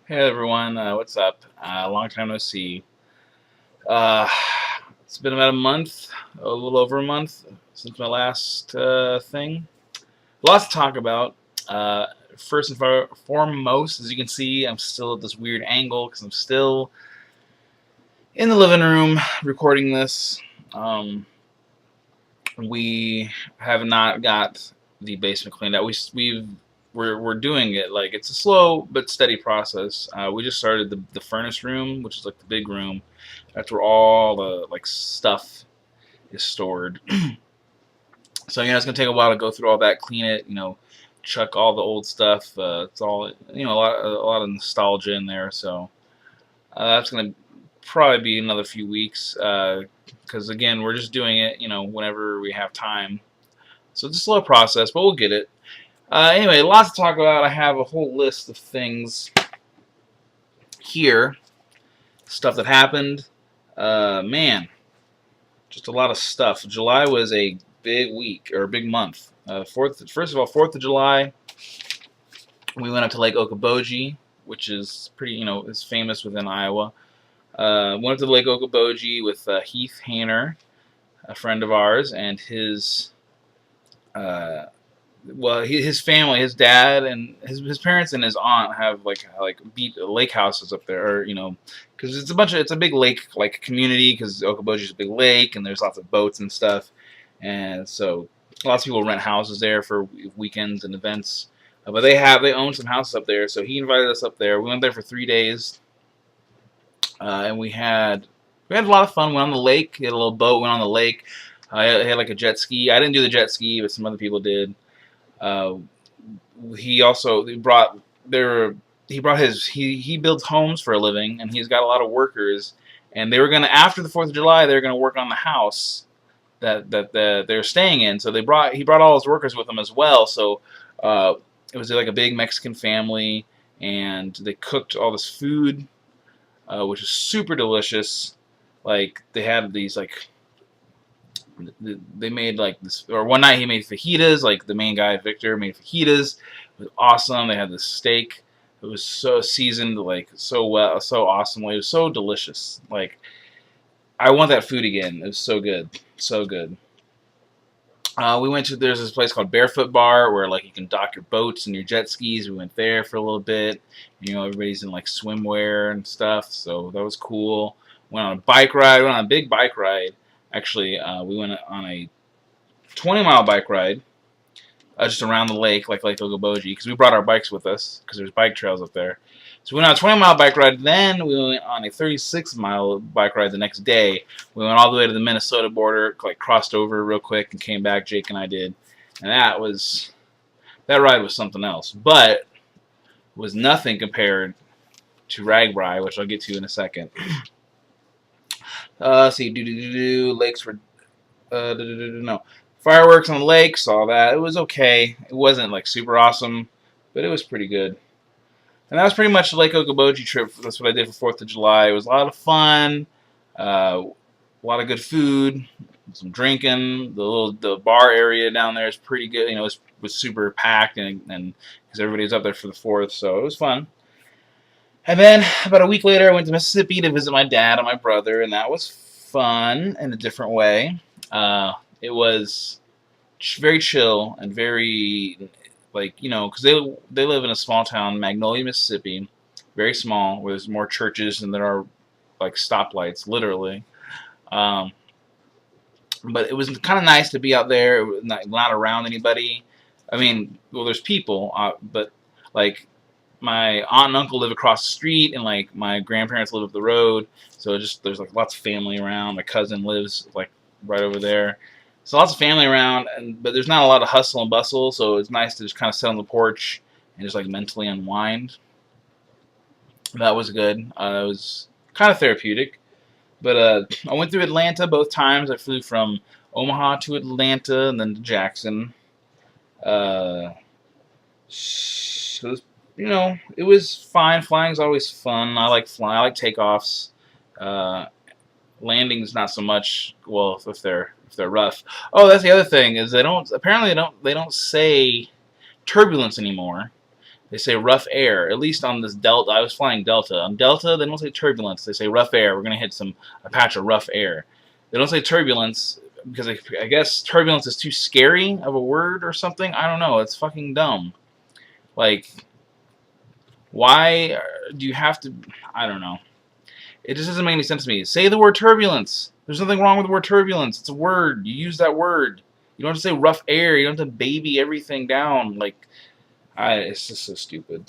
Hey everyone, what's up? Long time no see. Uh, it's been about a month, a little over a month since my last thing. Lots to talk about. Uh, First and foremost, as you can see, I'm still at this weird angle because I'm still in the living room recording this. Um, we have not got the basement cleaned out. We're doing it. Like, it's a slow but steady process. We just started the furnace room, which is like the big room. That's where all the like stuff is stored. So it's gonna take a while to go through all that, clean it. Chuck all the old stuff. It's all a lot of nostalgia in there. So that's gonna probably be another few weeks. Because again, we're just doing it. Whenever we have time. So it's a slow process, but we'll get it. Anyway, lots to talk about. I have a whole list of things here, stuff that happened. Man, just a lot of stuff. July was a big week or a big month. First of all, 4th of July, we went up to Lake Okoboji, which is pretty, is famous within Iowa. Went up to Lake Okoboji with Heath Hayner, a friend of ours, and uh, his family, his dad and his parents and his aunt have like beat lake houses up there, or because it's a big lake like community because Okoboji is a big lake and there's lots of boats and stuff, and so lots of people rent houses there for weekends and events. But they own some houses up there, so he invited us up there. We went there for 3 days, and we had a lot of fun. Went on the lake, had a little boat, went on the lake. I had like a jet ski. I didn't do the jet ski, but some other people did. Uh, he also brought there. He brought he builds homes for a living, and he's got a lot of workers. And they were gonna after the 4th of July, they were gonna work on the house that they're staying in. So he brought all his workers with him as well. So it was like a big Mexican family, and they cooked all this food, which is super delicious. Like they had these like they made like this, or one night he made fajitas. Like the main guy Victor made fajitas. It was awesome. They had this steak. It was so seasoned, like so well, so awesomely. It was so delicious. Like I want that food again. It was so good, so good. We went to There's this place called Barefoot Bar where like you can dock your boats and your jet skis. We went there for a little bit. Everybody's in like swimwear and stuff, so that was cool. Went on a bike ride. Went on a big bike ride. Actually, we went on a 20-mile bike ride just around the lake, like Lake Okoboji, because we brought our bikes with us because there's bike trails up there. So we went on a 20-mile bike ride. Then we went on a 36-mile bike ride the next day. We went all the way to the Minnesota border, like crossed over real quick and came back. Jake and I did, and that ride was something else, but it was nothing compared to RAGBRAI, which I'll get to in a second. See, lakes were no fireworks on the lake. Saw that. It was okay. It wasn't like super awesome, but it was pretty good. And that was pretty much the Lake Okoboji trip. That's what I did for 4th of July. It was a lot of fun, a lot of good food, some drinking. The bar area down there is pretty good. It was super packed, and because everybody was up there for the 4th, so it was fun. And then about a week later, I went to Mississippi to visit my dad and my brother, and that was fun in a different way. It was very chill and very because they live in a small town, Magnolia, Mississippi, very small, where there's more churches than there are like stoplights, literally. Um, but it was kind of nice to be out there, not around anybody. I mean, well, there's people, but like my aunt and uncle live across the street, and like my grandparents live up the road. So there's like lots of family around. My cousin lives like right over there. So lots of family around, but there's not a lot of hustle and bustle. So it's nice to just kind of sit on the porch and just like mentally unwind. That was good. It was kind of therapeutic. But I went through Atlanta both times. I flew from Omaha to Atlanta and then to Jackson. Uh, so it was fine. Flying's always fun. I like flying. I like takeoffs. Uh, Landings not so much. Well, if they're rough. Oh, that's the other thing is they don't say turbulence anymore. They say rough air. At least on this Delta, I was flying Delta. On Delta, they don't say turbulence. They say rough air. We're gonna hit a patch of rough air. They don't say turbulence because I guess turbulence is too scary of a word or something. I don't know. It's fucking dumb. Like, why do you have to? I don't know. It just doesn't make any sense to me. Say the word turbulence. There's nothing wrong with the word turbulence. It's a word. You use that word. You don't have to say rough air. You don't have to baby everything down. Like, it's just so stupid.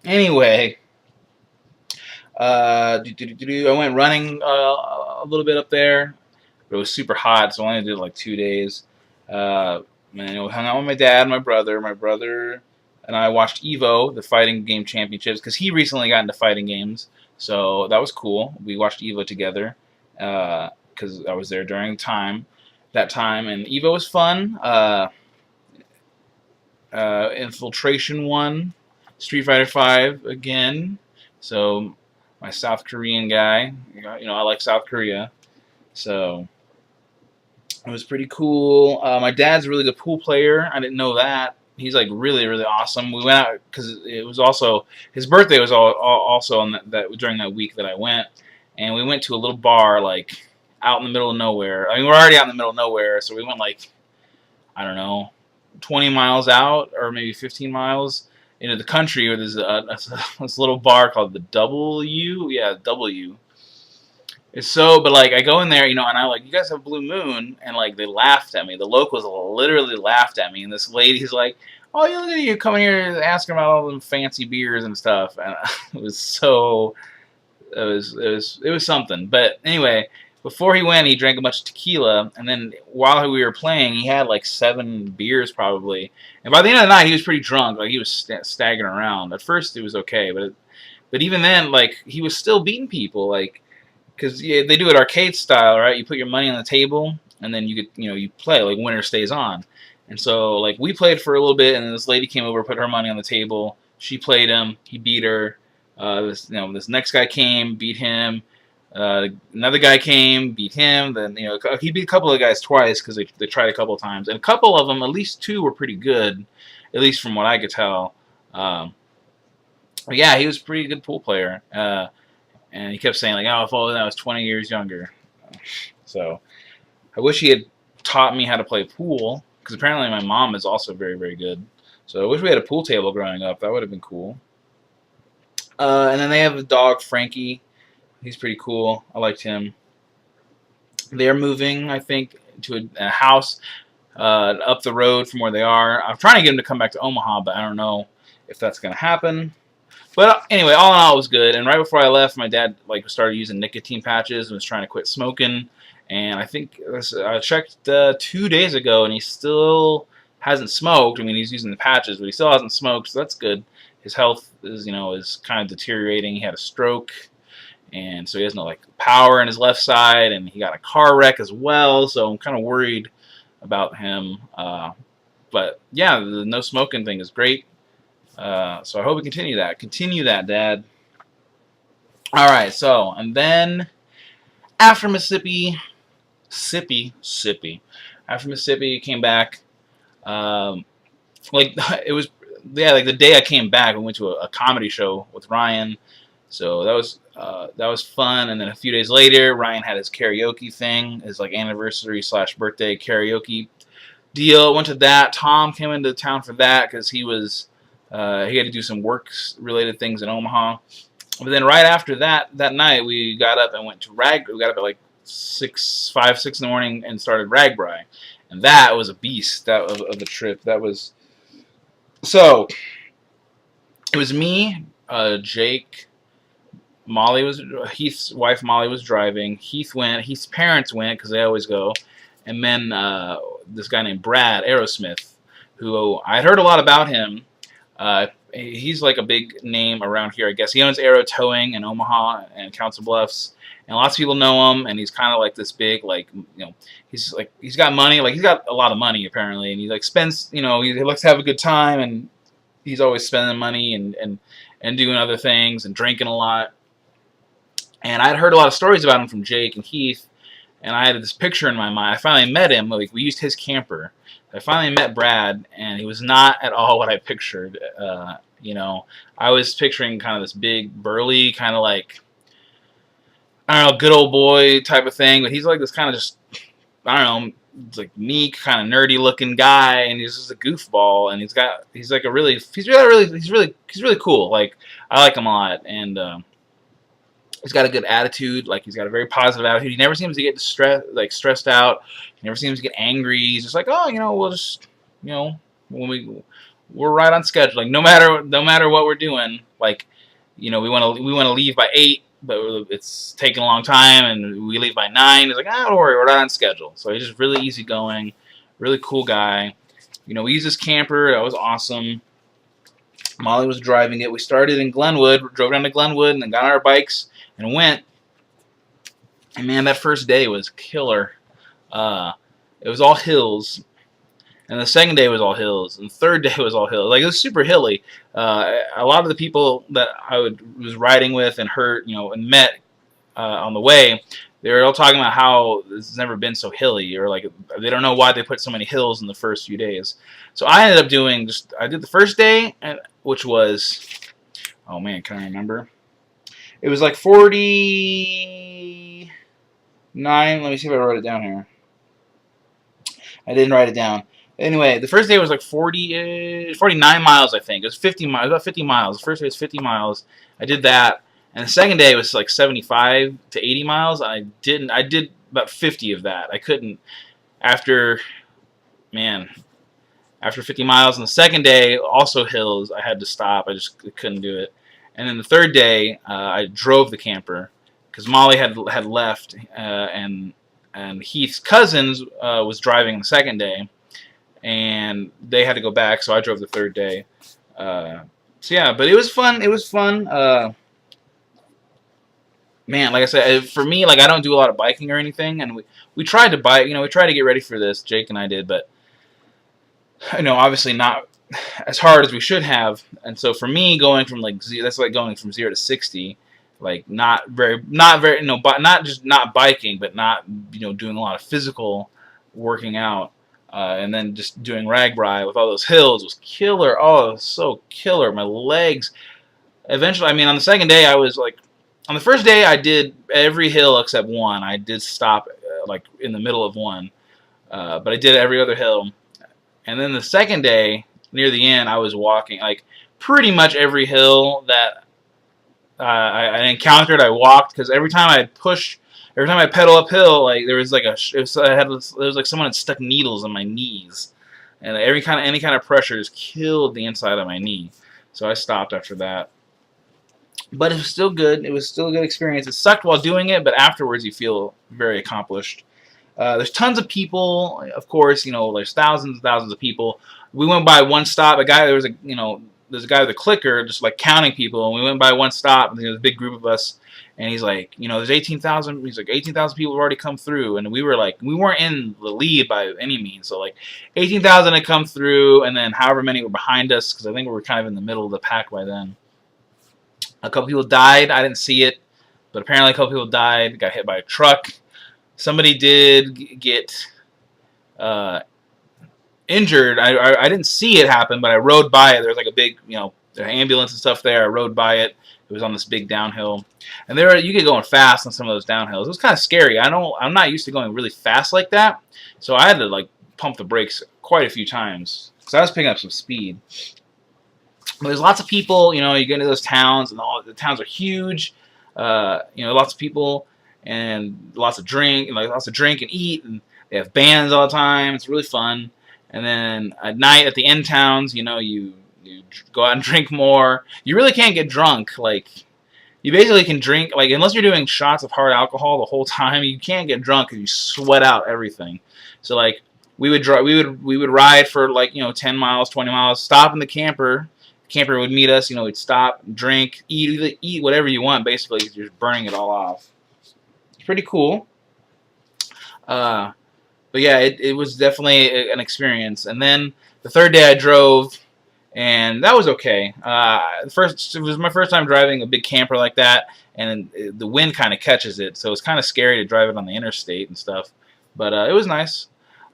Anyway, I went running a little bit up there. It was super hot, so I only did like 2 days. Hung out with my dad and my brother. My brother and I watched Evo, the fighting game championships, because he recently got into fighting games. So that was cool. We watched Evo together because I was there during that time, and Evo was fun. Infiltration 1, Street Fighter 5 again. So my South Korean guy, I like South Korea, so it was pretty cool. My dad's a really good pool player. I didn't know that. He's like really, really awesome. We went out because it was also his birthday was also on that during that week that I went, and we went to a little bar like out in the middle of nowhere. I mean, we're already out in the middle of nowhere, so we went like, I don't know, 20 miles out or maybe 15 miles into the country where there's this little bar called the W. Yeah, W. It's so, but like I go in there, and I like, you guys have Blue Moon, and like they laughed at me. The locals literally laughed at me, and this lady's like, "Oh, you look at you coming here asking about all them fancy beers and stuff," and it was something. But anyway, before he went, he drank a bunch of tequila, and then while we were playing, he had like 7 beers probably. And by the end of the night, he was pretty drunk. Like he was staggering around. At first, it was okay, but even then, like he was still beating people, like. Because they do it arcade style, right? You put your money on the table, and then you play, like winner stays on. And so, like, we played for a little bit, and then this lady came over, put her money on the table. She played him. He beat her. This next guy came, beat him. Another guy came, beat him. Then he beat a couple of guys twice because they tried a couple of times, and a couple of them, at least 2, were pretty good, at least from what I could tell. But yeah, he was a pretty good pool player. And he kept saying, like, oh, if only I was 20 years younger. So I wish he had taught me how to play pool, because apparently my mom is also very, very good. So I wish we had a pool table growing up. That would have been cool. And then they have a dog, Frankie. He's pretty cool. I liked him. They're moving, I think, to a house up the road from where they are. I'm trying to get him to come back to Omaha, but I don't know if that's going to happen. But anyway, all in all, it was good. And right before I left, my dad started using nicotine patches and was trying to quit smoking. And I think I checked 2 days ago, and he still hasn't smoked. I mean, he's using the patches, but he still hasn't smoked, so that's good. His health is kind of deteriorating. He had a stroke, and so he has no power in his left side, and he got a car wreck as well. So I'm kind of worried about him. But yeah, the no smoking thing is great. So I hope we continue that. Continue that, Dad. All right. So, and then after Mississippi, after Mississippi came back, it was the day I came back, we went to a comedy show with Ryan. So that was fun. And then a few days later, Ryan had his karaoke thing, his anniversary / birthday karaoke deal. Went to that. Tom came into town for that because he had to do some work-related things in Omaha. But then right after that night, we got up and went to We got up at 5, 6 in the morning and started RAGBRAI. And that was a beast of the trip. That was... So, it was me, Jake, Heath's wife Molly was driving. Heath's parents went, because they always go. And then this guy named Brad Aerosmith, who I'd heard a lot about him. He's a big name around here, I guess. He owns Aero Towing in Omaha and Council Bluffs, and lots of people know him. And he's kind of this big, he's got money, he's got a lot of money apparently, and he spends, he likes to have a good time, and he's always spending money and doing other things and drinking a lot. And I'd heard a lot of stories about him from Jake and Heath, and I had this picture in my mind. I finally met him. We used his camper. I finally met Brad, and he was not at all what I pictured. You know, I was picturing kind of this big, burly, kind of like, I don't know, good old boy type of thing, but he's like this kind of just, I don't know, it's like meek, kind of nerdy looking guy, and he's just a goofball, and he's like a really, he's really cool. Like, I like him a lot, and he's got a good attitude. Like, he's got a very positive attitude. He never seems to get stressed out. He never seems to get angry. He's just like, oh, you know, we'll just, you know, we're right on schedule. Like, no matter what we're doing, like, you know, we want to leave by 8, but it's taking a long time, and we leave by 9. He's like, ah, don't worry, we're right on schedule. So he's just really easygoing, really cool guy. You know, we used this camper. That was awesome. Molly was driving it. We started in Glenwood, drove down to Glenwood, and then got on our bikes and went. And man, that first day was killer. It was all hills, and the second day was all hills, and the third day was all hills. Like, it was super hilly. A lot of the people that I was riding with and heard, you know, and met on the way, they were all talking about how this has never been so hilly, or like they don't know why they put so many hills in the first few days. So I ended up doing I did the first day, which was, oh man, can I remember? It was like 49. Let me see if I wrote it down here. I didn't write it down. Anyway, the first day was like 49 miles, I think. It was 50 miles, about 50 miles. The first day was 50 miles. I did that. And the second day was like 75 to 80 miles. I did about 50 of that. I couldn't, after 50 miles on the second day, also hills, I had to stop. I just couldn't do it. And then the third day, I drove the camper because Molly had left, and Heath's cousins was driving the second day, and they had to go back, so I drove the third day. So yeah, but it was fun. It was fun. Man, like I said, for me, like, I don't do a lot of biking or anything, and we tried to bike. You know, we tried to get ready for this. Jake and I did, but you know, obviously not as hard as we should have. And so for me, going from like that's like going from 0 to 60. Like, not very, you know, not just not biking, but not, you know, doing a lot of physical working out, and then just doing RAGBRAI with all those hills was killer. Oh, it was so killer. My legs. Eventually, I mean, on the second day, I was like, on the first day, I did every hill except one. I did stop like in the middle of one, but I did every other hill. And then the second day, near the end, I was walking like pretty much every hill that I encountered. I walked, because every time I pedal uphill, like there was like there was like someone had stuck needles in my knees, and any kind of pressure just killed the inside of my knee. So I stopped after that. But it was still good. It was still a good experience. It sucked while doing it, but afterwards you feel very accomplished. There's tons of people, of course. You know, there's thousands and thousands of people. We went by one stop. There's a guy with a clicker just like counting people, and we went by one stop, and there was a big group of us, and he's like, you know, there's 18,000. He's like, 18,000 people have already come through, and we weren't in the lead by any means. So like 18,000 had come through, and then however many were behind us, because I think we were kind of in the middle of the pack by then. A couple people died. I didn't see it, but apparently a couple people died. Got hit by a truck. Somebody did get injured. I didn't see it happen, but I rode by it. There was like a big, you know, ambulance and stuff there. I rode by it. It was on this big downhill, and you get going fast on some of those downhills. It was kind of scary. I'm not used to going really fast like that, so I had to like pump the brakes quite a few times because I was picking up some speed. But there's lots of people. You know, you get into those towns, and all the towns are huge. You know, lots of people and lots of drink and eat, and they have bands all the time. It's really fun. And then at night at the end towns, you know, you go out and drink more. You really can't get drunk. Like, you basically can drink, like, unless you're doing shots of hard alcohol the whole time, you can't get drunk because you sweat out everything. So like, we would ride for like, you know, 10 miles, 20 miles, stop in the camper. The camper would meet us. You know, we'd stop, drink, eat whatever you want. Basically, you're just burning it all off. It's pretty cool. But yeah, it was definitely an experience. And then the third day I drove, and that was okay. It was my first time driving a big camper like that, and the wind kind of catches it, so it's kind of scary to drive it on the interstate and stuff. But it was nice.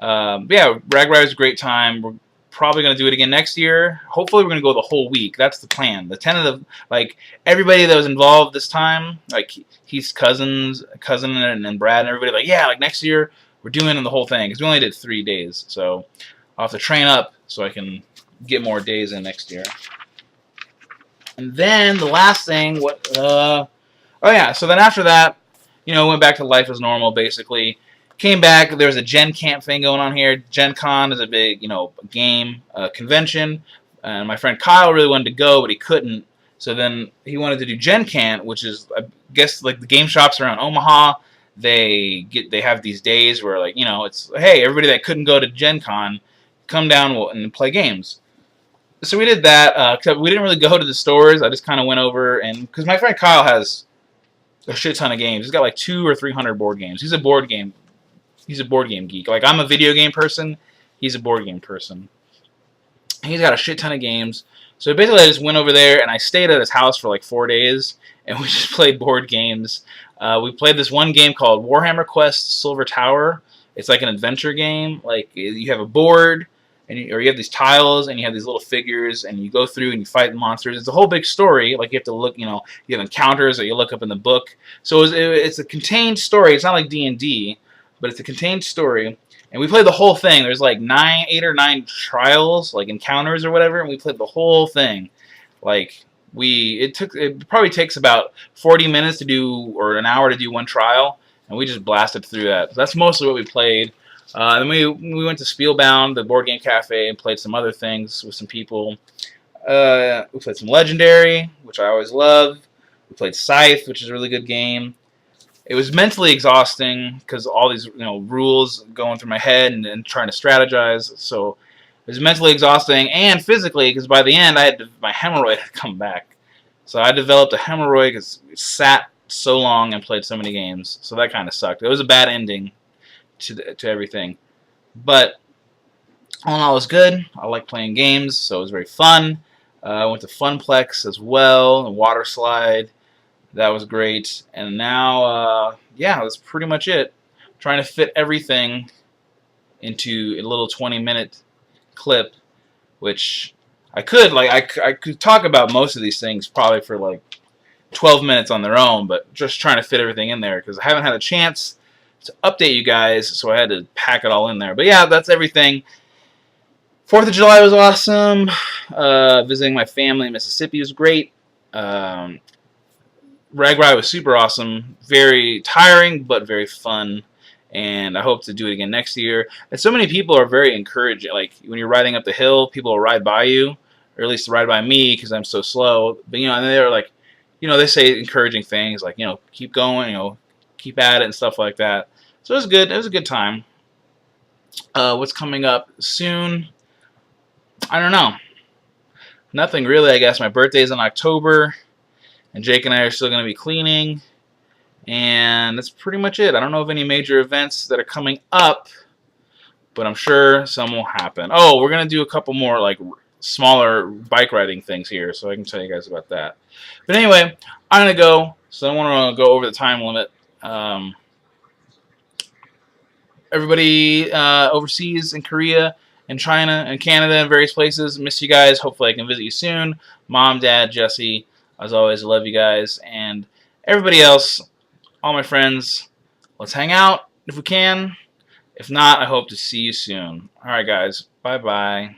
But yeah, RAGBRAI was a great time. We're probably going to do it again next year. Hopefully, we're going to go the whole week. That's the plan. The tentative, like everybody that was involved this time, like Heath's cousin and Brad and everybody, like yeah, like next year we're doing the whole thing because we only did 3 days. So I'll have to train up so I can get more days in next year. And then the last thing, oh yeah, so then after that, went back to life as normal, basically. Came back, there was a Gen Camp thing going on here. Gen Con is a big, game convention. And my friend Kyle really wanted to go, but he couldn't. So then he wanted to do Gen Camp, which is, I guess, like the game shops around Omaha. They have these days where, like, it's, hey, everybody that couldn't go to Gen Con, come down and play games. So we did that. We didn't really go to the stores. I just kind of went over, and because my friend Kyle has a shit ton of games. He's got like 200 or 300 board games. He's a board game geek. Like I'm a video game person. He's a board game person. He's got a shit ton of games. So basically I just went over there and I stayed at his house for like 4 days and we just played board games. We played this one game called Warhammer Quest Silver Tower. It's like an adventure game. Like you have a board or you have these tiles and you have these little figures and you go through and you fight monsters. It's a whole big story. Like you have to look, you have encounters that you look up in the book. So it's a contained story. It's not like D&D, but it's a contained story. And we played the whole thing. There's like 8 or 9 trials, like encounters or whatever, and we played the whole thing. Like it probably takes about 40 minutes to do, or an hour to do one trial, and we just blasted through that. So that's mostly what we played. Then we went to Spielbound, the board game cafe, and played some other things with some people. We played some Legendary, which I always love. We played Scythe, which is a really good game. It was mentally exhausting because all these rules going through my head and trying to strategize. So it was mentally exhausting and physically because by the end my hemorrhoid had come back. So I developed a hemorrhoid because it sat so long and played so many games. So that kind of sucked. It was a bad ending to everything. But all in all, it was good. I like playing games, so it was very fun. I went to Funplex as well, and Water Slide. That was great. And now, yeah, that's pretty much it. I'm trying to fit everything into a little 20-minute clip, which I could, like, I could talk about most of these things probably for, like, 12 minutes on their own, but just trying to fit everything in there because I haven't had a chance to update you guys, so I had to pack it all in there. But yeah, that's everything. 4th of July was awesome. Visiting my family in Mississippi was great. RAGBRAI was super awesome. Very tiring, but very fun. And I hope to do it again next year. And so many people are very encouraging. Like, when you're riding up the hill, people will ride by you, or at least ride by me because I'm so slow. But, and they're like, they say encouraging things like, keep going, keep at it and stuff like that. So it was good. It was a good time. What's coming up soon? I don't know. Nothing really, I guess. My birthday's in October, and Jake and I are still going to be cleaning, and that's pretty much it. I don't know of any major events that are coming up, but I'm sure some will happen. Oh, we're going to do a couple more, like, smaller bike riding things here, so I can tell you guys about that. But anyway, I'm going to go, so I want to go over the time limit. Everybody overseas in Korea and China and Canada and various places, miss you guys. Hopefully I can visit you soon. Mom, Dad, Jesse, as always, I love you guys. And everybody else, all my friends, let's hang out if we can. If not, I hope to see you soon. All right, guys. Bye-bye.